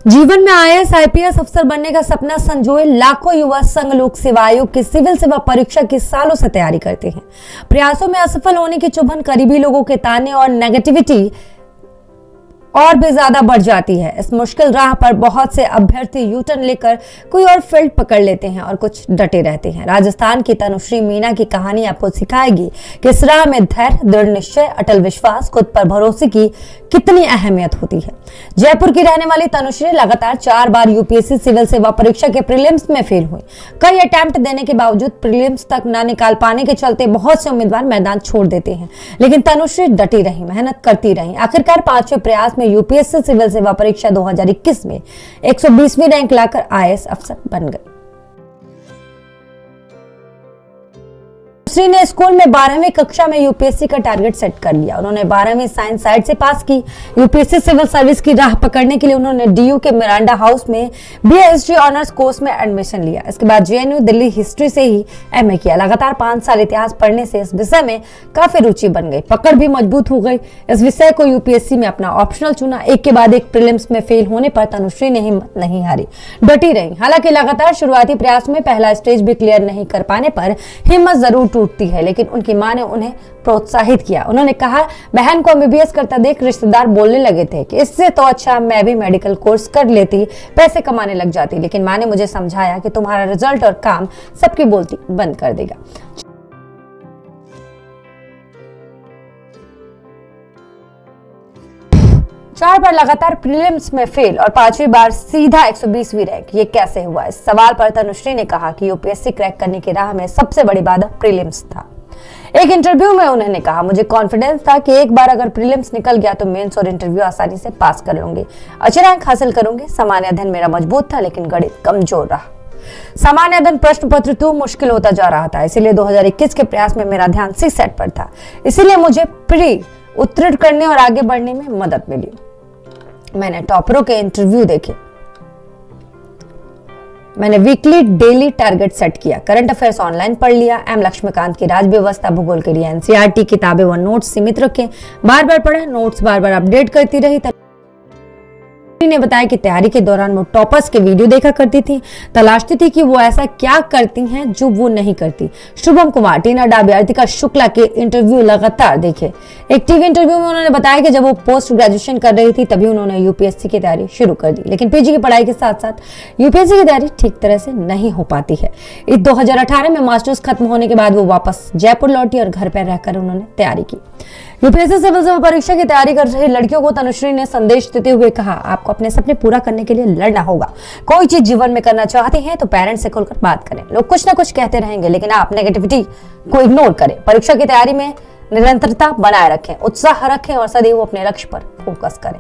जीवन में IAS IPS अफसर बनने का सपना संजोए लाखों युवा संघ लोक सेवा आयोग की सिविल सेवा परीक्षा की सालों से तैयारी करते हैं। प्रयासों में असफल होने की चुभन करीबी लोगों के ताने और नेगेटिविटी और भी ज्यादा बढ़ जाती है। इस मुश्किल राह पर बहुत से अभ्यर्थी यू टर्न लेकर कोई और फील्ड पकड़ लेते हैं और कुछ डटे रहते हैं। राजस्थान की तनुश्री मीना की कहानी आपको सिखाएगी कि इस राह में धैर्य, दृढ़ निश्चय, अटल विश्वास, खुद पर भरोसे की कितनी अहमियत होती है। जयपुर की रहने वाली तनुश्री लगातार 4 बार यूपीएससी सिविल सेवा परीक्षा के प्रीलिम्स में फेल हुई। कई अटेम्प्ट देने के बावजूद प्रीलिम्स तक न निकाल पाने के चलते बहुत से उम्मीदवार मैदान छोड़ देते हैं, लेकिन तनुश्री डटी रही, मेहनत करती रही। आखिरकार 5वें प्रयास में यूपीएससी सिविल सेवा परीक्षा 2021 में 120वीं रैंक लाकर आईएएस अफसर बन गई। तनुश्री ने स्कूल में 12वीं कक्षा में यूपीएससी का टारगेट सेट कर लिया। उन्होंने 12वीं साइंस साइड से पास की। यूपीएससी सिविल सर्विस की राह पकड़ने के लिए उन्होंने डीयू के मिरांडा हाउस में बीए हिस्ट्री ऑनर्स कोर्स में एडमिशन लिया। इसके बाद जेएनयू दिल्ली हिस्ट्री से ही एमए किया। लगातार 5 साल इतिहास पढ़ने से इस विषय में काफी रुचि बन गई, पकड़ भी मजबूत हो गई। इस विषय को यूपीएससी में अपना ऑप्शनल चुना। एक के बाद एक प्रीलिम्स में फेल होने पर तनुश्री ने हिम्मत नहीं हारी, डटी रही। हालांकि लगातार शुरुआती प्रयास में पहला स्टेज भी क्लियर नहीं कर पाने पर हिम्मत जरूर टूटती है, लेकिन उनकी मां ने उन्हें प्रोत्साहित किया। उन्होंने कहा, बहन को एमबीबीएस करता देख रिश्तेदार बोलने लगे थे कि इससे तो अच्छा मैं भी मेडिकल कोर्स कर लेती, पैसे कमाने लग जाती, लेकिन मां ने मुझे समझाया कि तुम्हारा रिजल्ट और काम सबकी बोलती बंद कर देगा। चार बार लगातार प्रीलिम्स में फेल और 5वीं बार सीधा 120वीं रैंक, ये कैसे हुआ? इस सवाल पर तनुश्री ने कहा कि यूपीएससी क्रैक करने की राह में सबसे बड़ी बाधा प्रीलिम्स था। एक इंटरव्यू में उन्होंने कहा, मुझे कॉन्फिडेंस था कि एक बार अगर प्रीलिम्स निकल गया तो मेंस और इंटरव्यू आसानी से पास कर लूंगी, अच्छी रैंक हासिल करूंगी। सामान्य अध्ययन मेरा मजबूत था, लेकिन गणित कमजोर रहा। सामान्य अध्ययन प्रश्न पत्र 2 मुश्किल होता जा रहा था, इसीलिए 2021 के प्रयास में मेरा ध्यान सी सेट पर था। इसीलिए मुझे प्री उत्तीर्ण करने और आगे बढ़ने में मदद मिली। मैंने टॉपरों के इंटरव्यू देखे, मैंने वीकली डेली टारगेट सेट किया, करंट अफेयर्स ऑनलाइन पढ़ लिया, एम लक्ष्मीकांत की राज व्यवस्था, भूगोल के लिए एनसीईआरटी किताबें व नोट्स सीमित रखे, बार बार पढ़ा, नोट्स बार बार अपडेट करती रही। ने बताया कि तैयारी के दौरान वो टॉपर्स के वीडियो देखा करती थी, तलाशती थी कि वो ऐसा क्या करती हैं जो वो नहीं करती। शुभम कुमार, टीना डाबी, अर्तिका शुक्ला के इंटरव्यू लगातार देखे। एक टीवी इंटरव्यू में उन्होंने बताया कि जब वो पोस्ट ग्रेजुएशन कर रही थी तभी उन्होंने यूपीएससी की तैयारी शुरू कर दी, लेकिन पीजी की पढ़ाई के साथ साथ यूपीएससी की तैयारी ठीक तरह से नहीं हो पाती है। 2018 में मास्टर्स खत्म होने के बाद वो वापस जयपुर लौटी और घर पर रहकर उन्होंने तैयारी की। यूपीएससी सिविल सेवा परीक्षा की तैयारी कर रही लड़कियों को तनुश्री ने संदेश देते हुए कहा, आपको अपने सपने पूरा करने के लिए लड़ना होगा। कोई चीज जीवन में करना चाहते हैं तो पेरेंट्स से खुलकर बात करें। लोग कुछ ना कुछ कहते रहेंगे, लेकिन आप नेगेटिविटी को इग्नोर करें। परीक्षा की तैयारी में निरंतरता बनाए रखें, उत्साह रखें और सदैव अपने लक्ष्य पर फोकस करें।